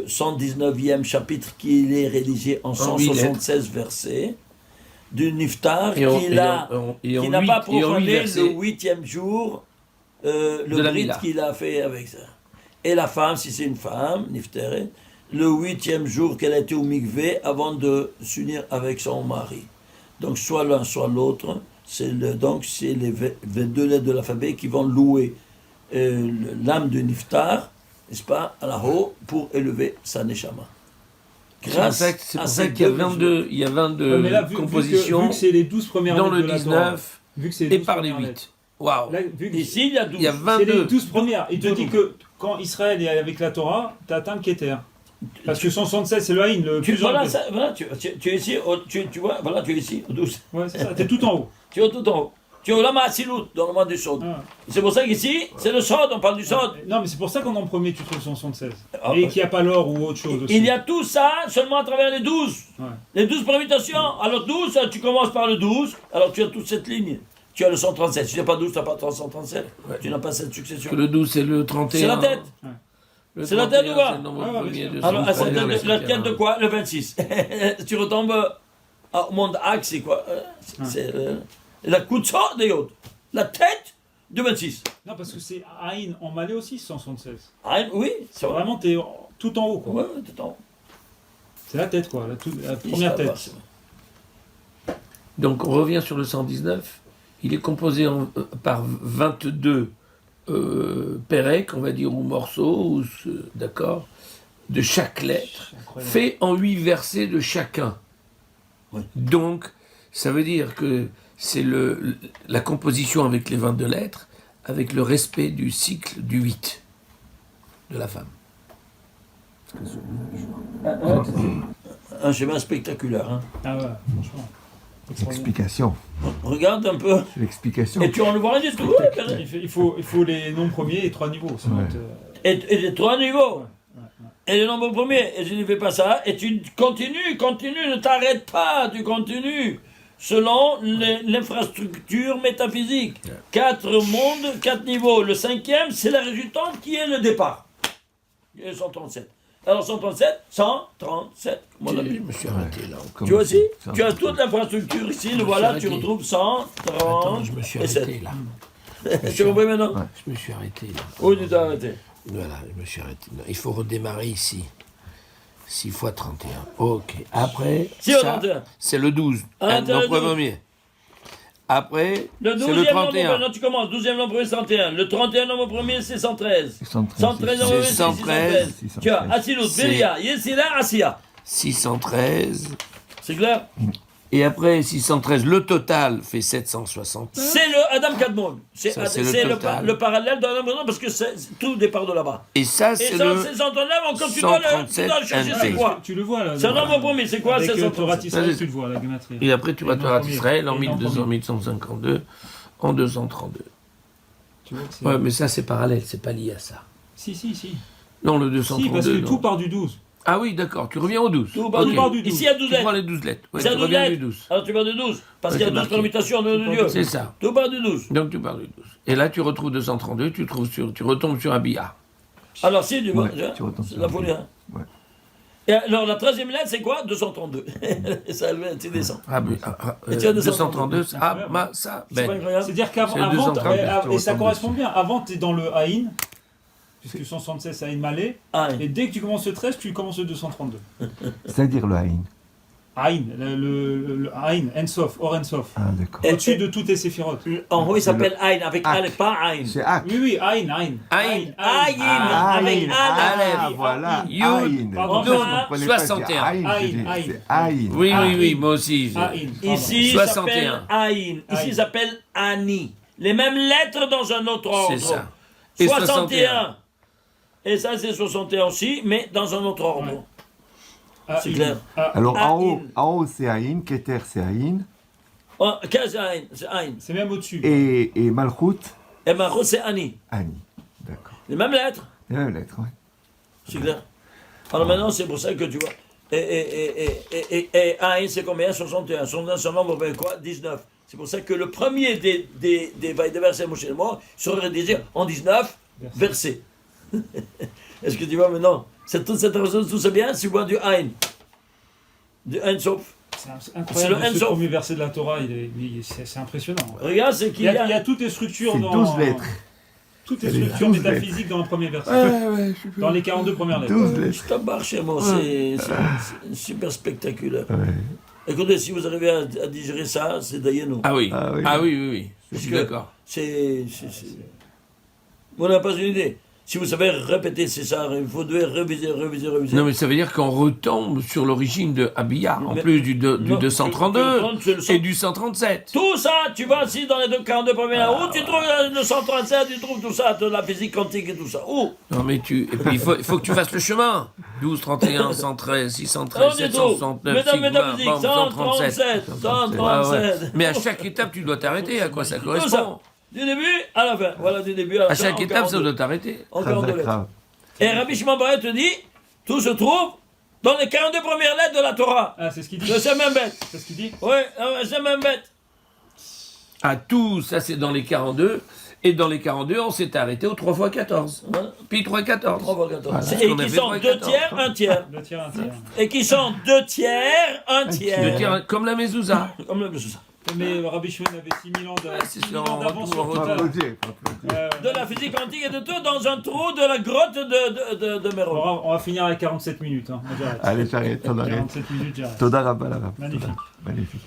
A: 119e chapitre qui est rédigé en 176 versets, du Niftar qui n'a pas profané le 8e jour, le brit qu'il a fait avec ça. Et la femme, si c'est une femme, Niftaret, le 8e jour qu'elle a été au mikvé avant de s'unir avec son mari. Donc soit l'un, soit l'autre, c'est les 22 lettres de l'alphabet qui vont louer l'âme de Niftar, n'est-ce pas, à la haut, pour élever sa neshama. Grâce
B: c'est
A: à
B: pour ça
A: ces
B: qu'il y a
A: deux
B: 22, il y a 22
C: Mais là,
B: compositions
C: vu que c'est les 12 premières
B: dans
C: lettres
B: le
C: de la Torah,
B: 19
C: vu que c'est les
B: et
C: 12
B: par les
C: premières
B: 8.
C: lettres.
B: Waouh.
C: Là, vu que
A: Ici, il y a 12.
B: Il y a
C: c'est
B: 22.
C: les 12 premières. Il te dit
A: 12.
C: que quand Israël est avec la Torah, tu atteins le Keter. Parce que 176, c'est le Haïn, le plus
A: Voilà,
C: élevé.
A: tu es ici, tu vois, voilà, tu es ici, au 12.
C: Ouais, c'est ça, t'es tout en haut.
A: Tu es tout en haut. Tu es au Lama Asilut, dans le monde du Sod.
C: Ah.
A: C'est pour ça qu'ici, c'est le Sod, on parle du Sod.
C: Non, mais c'est pour ça qu'en en premier, tu trouves 176.
A: Ah,
C: Et qu'il n'y a pas l'or ou autre chose aussi.
A: Il y a tout ça seulement à travers les 12.
C: Ouais.
A: Les 12 permutations. Alors 12, tu commences par le 12, alors tu as toute cette ligne. Tu as le 137. Si tu n'as pas 12, tu n'as pas 137.
B: Ouais.
A: Tu n'as pas cette succession.
B: Que le 12, c'est le 31.
A: C'est la tête.
B: Le
A: C'est la tête
B: 31,
A: ou pas
B: c'est le nombre
C: Ouais, ouais,
B: premier
C: bien
B: de
C: sûr.
A: Alors,
B: son premier,
A: la tête de quoi? Le 26. Tu retombes au monde axe, c'est quoi? C'est la Koutsa de Yod. La tête de 26.
C: Non, parce que c'est Haïn en malais aussi, 176.
A: Ah, oui, c'est vrai.
C: Vraiment, t'es tout en haut, quoi.
A: Ouais, tout en haut.
C: C'est la tête, quoi. La
A: Il
C: première
A: sera pas,
C: tête.
A: c'est vrai.
B: Donc on revient sur le 119. Il est composé par 22 pérec, on va dire, ou morceaux, d'accord, de chaque lettre,
C: Incroyable.
B: fait en 8 versets de chacun.
A: Oui.
B: Donc, ça veut dire que c'est la composition avec les 22 lettres, avec le respect du cycle du 8 de la femme.
A: Un schéma spectaculaire. Hein.
C: Ah ouais, franchement. Extraordinaire.
D: Explication.
A: Regarde un peu.
D: C'est l'explication.
A: Et tu en le vois rien du tout.
C: Il faut les noms premiers et 3 niveaux. Sinon
D: Ouais.
A: Et les 3 niveaux.
C: Ouais.
A: Et le nombre premier. Et je ne fais pas ça. Et tu continues, ne t'arrêtes pas. Tu continues. Selon l'infrastructure métaphysique. 4 mondes, 4 niveaux. Le 5e, c'est la résultante qui est le départ. Il est 137. Alors 137, 137. Comme on l'a
B: Je
A: vu.
B: me suis arrêté là.
A: Tu vois aussi,
D: Ça.
A: tu as toute l'infrastructure ici, le
B: me
A: voilà,
B: suis
A: tu
B: arrêté.
A: retrouves
B: Attends,
A: 130
B: je me suis
A: et 7.
B: arrêté là.
A: Tu comprends maintenant?
D: Ouais.
B: Je me suis arrêté là.
A: Où tu t'es arrêté?
B: Voilà, je me suis arrêté. Non, il faut redémarrer ici. 6 fois 31. Ok. Après,
A: 6 fois
B: ça,
A: 31.
B: c'est le 12.
A: Ah,
B: Le
A: t'as le 12.
B: premier. Après,
A: Le
B: c'est
A: 12e
B: le
A: nombre
B: 31.
A: premier, non, tu commences, 12e nombre premier, 131. Le 31 nombre premier, c'est 113. 113 nombre premier, c'est 613.
D: 613.
A: Tu as Asilut,
B: C'est-
A: Beria, Yesila, Asiya.
B: 613.
A: C'est clair?
B: Et après, 613, le total fait 760.
A: C'est le Adam Kadmon. C'est
B: Ça, c'est le
A: c'est
B: total.
A: le parallèle d'Adam Kadmon parce que tout départ de là-bas.
B: Et ça,
A: Et
B: c'est
A: ça,
B: le
A: c'est 139, encore tu dois le
B: 137
A: chercher,
B: NT.
A: c'est quoi?
C: Tu le vois là.
A: C'est un nombre premier, c'est quoi?
C: Avec
A: C'est
C: Torah
A: 137.
C: Israël, tu le vois, la gématrie.
B: Et après, tu vas
C: Et
B: te
C: non,
B: voir
C: premier.
B: Israël en
C: Et non,
B: 1200,
C: premier.
B: 1152, en 232.
C: Tu vois que c'est-
B: Ouais, mais ça, c'est parallèle, c'est pas lié à ça.
C: Si.
B: Non, le
C: Si,
B: 232.
C: parce que
B: non.
C: tout part du 12.
B: Ah oui, d'accord, tu reviens au 12.
A: Tout part
B: Ok.
A: du
C: part du
A: 12.
C: 12.
A: Ici, il y a 12
B: Tu prends
A: lettres.
B: les 12 lettres. Ouais,
A: C'est
B: tu
A: à 12
B: reviens du
A: lettres.
B: 12.
A: Alors tu pars de 12. Parce
B: Ouais,
A: qu'il y a
B: c'est
A: 12
B: marqué.
A: permutations de Dieu.
B: C'est ça.
A: Tout part de 12.
B: Donc tu pars du 12. Et là, tu retrouves 232, tu retombes sur Abia.
A: Alors si, tu vois,
D: Ouais, tu retombes
A: c'est
D: sur
A: la
D: un
A: folie.
D: peu.
A: Hein.
D: Ouais.
A: Et alors la 13e lettre, c'est quoi? 232. Et ça, tu descends.
B: Ah, mais,
A: Et tu as
B: 232,
C: C'est
B: ah,
C: incroyable.
B: ça,
A: C'est pas
B: ben.
A: incroyable?
C: C'est-à-dire
B: C'est
C: qu'avant,
B: 232,
C: et ça correspond bien. Avant, tu es dans le Haïn, puisque 176 c'est Haïn malais.
A: Ah,
C: Et dès que tu commences le 13, tu commences le 232.
D: C'est-à-dire le Haïn.
C: Aïn, le Aïn, Ensof, Or Ensof.
D: Ah, d'accord.
C: Au-dessus de toutes les séphirotes.
A: En haut, il s'appelle Aïn, avec
D: Ak.
A: Aleph, pas Aïn.
D: C'est Ak.
C: Oui, Aïn.
B: Aïn.
A: Aïn,
D: Ah,
A: avec
D: Aïn.
A: Aleph.
D: Ah, voilà.
B: Yud,
D: Aïn.
C: pardon,
D: Je comprenais pas, c'est
B: 61.
D: Aïn,
C: Aïn,
D: j'ai dit,
C: Aïn.
D: c'est Aïn.
B: Oui,
C: Aïn.
B: oui, oui, moi aussi.
C: Aïn.
A: Ici, il s'appelle
B: 61.
A: Aïn. Ici,
C: Aïn.
A: il s'appelle Ani. Les mêmes lettres dans un autre ordre.
B: C'est ça. Et
A: 61. Et ça, c'est 61 aussi, mais dans un autre ordre. C'est clair.
D: Alors
A: Aïn.
D: en haut c'est Aïn, Keter c'est Aïn,
A: Oh, qu'est-ce que c'est Aïn? C'est Aïn.
C: C'est même au-dessus.
D: et Malchut,
A: Et Marot, c'est Ani.
D: Ani. D'accord.
A: Les mêmes lettres.
D: Les mêmes lettres, ouais.
A: C'est clair. Alors maintenant, c'est pour ça que tu vois. Et Aïn, c'est combien? 61. 61, son nombre, ben quoi? 19. C'est pour ça que le premier des versets Moshe Lemor sera rédigé en 19 versets. Est-ce que tu vois maintenant? Toute cette raison, tout ça bien, c'est quoi du Aïn? Du Aïn Sof.
C: C'est
A: C'est
C: incroyable.
A: le
C: Ce
A: Ensof.
C: premier verset de la Torah, c'est impressionnant.
A: Regarde, c'est
C: Il
A: qu'il
C: y a toutes les structures
D: C'est
C: dans.
D: 12 lettres.
C: Toutes les
D: Il y a
C: structures
D: 12
C: métaphysiques dans le premier verset.
D: Ouais,
C: Dans les 42 premières lettres.
D: 12 lettres.
A: Je t'embarque chez moi, c'est super spectaculaire.
D: Ouais.
A: Écoutez, si vous arrivez à digérer ça, c'est Dayenu.
B: Ah oui.
D: Ah oui.
B: Ah oui, oui, oui. Je
A: Parce
B: suis
A: que
B: d'accord.
A: Vous n'avez pas une idée. Si vous savez répéter, c'est ça, il faut devoir réviser.
B: Non, mais ça veut dire qu'on retombe sur l'origine de Abiyah, en
A: Mais-
B: plus du
A: Non,
B: 232
A: c'est le
B: et du 137.
A: Tout ça, tu vas aussi dans les 42 premières où tu trouves le 137, tu trouves tout ça, de la physique quantique et tout ça. Où?
B: Non, mais et puis il faut que tu fasses le chemin. 12, 31, 113, 613,
A: On dit tout.
B: 769,
A: Mesdames,
B: Sigma,
A: métaphysiques,
B: bam,
A: 137, 137.
B: Ah ouais. Mais à chaque étape, tu dois t'arrêter. À quoi ça
A: Tout
B: correspond?
A: ça. Du début à la fin. Voilà, du début à la
B: À
A: fin.
B: chaque
A: en
B: étape, ça
A: 42.
B: doit t'arrêter.
A: En 42 lettres.
D: Grave.
A: Et Rabbi Shimon Bar Yochai te dit, tout se trouve dans les 42 premières lettres de la Torah.
C: Ah, c'est ce qu'il dit.
A: De ces mêmes bêtes.
C: C'est ce qu'il dit.
A: Oui, ces mêmes bêtes.
B: Ah, tout ça, c'est dans les 42. Et dans les 42, on s'est arrêté au 3 x 14.
A: Voilà.
B: Puis 3 x 14.
A: 3 x 14.
B: Voilà.
A: Et
B: On
A: qui
B: avait
A: sont
B: 3
A: 2
B: 14.
A: tiers, 1 tiers.
C: Le tiers, un tiers.
A: Et qui sont 2 tiers, 1 tiers.
B: De dire, comme la mezouza.
A: Comme le ça.
C: Mais Rabbi Shimon avait 6000 ans
B: c'est
C: 6 000
B: sûr,
C: ans d'avance
B: on
C: sur
B: retrouve-
C: tout ça.
D: Applaudis, applaudis.
A: De la physique quantique et de tout dans un trou de la grotte de Méron.
C: On va finir avec 47 minutes. Hein. Moi, j'arrête.
D: Allez, j'arrête, t'en arrêtes.
C: 47 minutes, j'arrête.
D: Toda Rabba la Rabba.
C: Magnifique.
D: Magnifique.